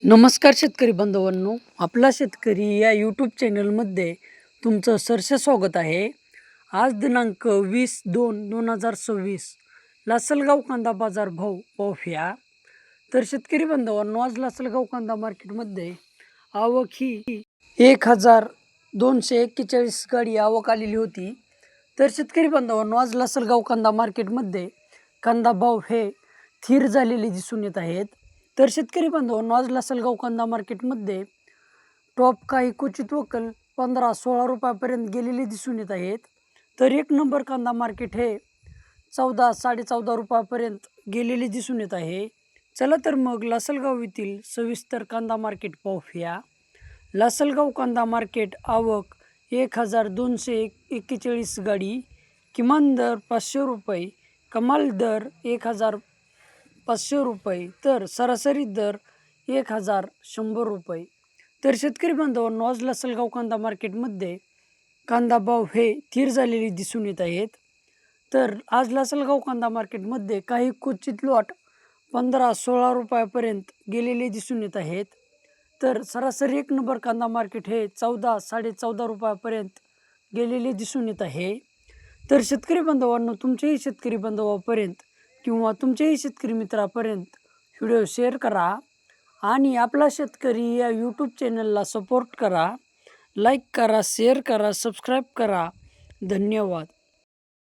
नमस्कार शेतकरी बांधवांनो, आपला शेतकरी या यूट्यूब चॅनलमध्ये तुमचं सहर्ष स्वागत आहे. आज दिनांक 20/2/2026 लासलगाव कांदा बाजार भाव पाहूया. तर शेतकरी बांधवांनो, आज लासलगाव कांदा मार्केटमध्ये आवक ही 1241 गाडी आवक आलेली होती. तर शेतकरी बांधवांनो, आज लासलगाव कांदा मार्केटमध्ये कांदा भाव हे स्थिर झालेले दिसून येत आहेत. तर शेतकरी बांधवांनो, आज लासलगाव कांदा मार्केटमध्ये टॉप काही क्वचित वकल 15-16 रुपयापर्यंत गेलेले दिसून येत आहेत. तर एक नंबर कांदा मार्केट हे 14-14.5 रुपयापर्यंत गेलेले दिसून येत आहे. चला तर मग लासलगाव येथील सविस्तर कांदा मार्केट पाहूया. लासलगाव कांदा मार्केट आवक 1241 गाडी, किमान दर 500 रुपये, कमाल दर 1500 रुपये, तर सरासरी दर 1100 रुपये. तर शेतकरी बांधवांनो, आज लासलगाव कांदा मार्केटमध्ये कांदा भाव हे स्थिर झालेले दिसून येत आहेत. तर आज लासलगाव कांदा मार्केटमध्ये काही क्वचित लॉट 15-16 रुपयापर्यंत गेलेले दिसून येत आहेत. तर सरासरी एक नंबर कांदा मार्केट हे 14-14.5 रुपयापर्यंत गेलेले दिसून येत आहे. तर शेतकरी बांधवांनो, तुमच्याही शेतकरी बांधवापर्यंत किंवा तुमच्याही शेतकरी मित्रापर्यंत व्हिडिओ शेअर करा आणि आपला शेतकरी या यूट्यूब चॅनलला सपोर्ट करा. लाईक करा, शेअर करा, सबस्क्राईब करा. धन्यवाद.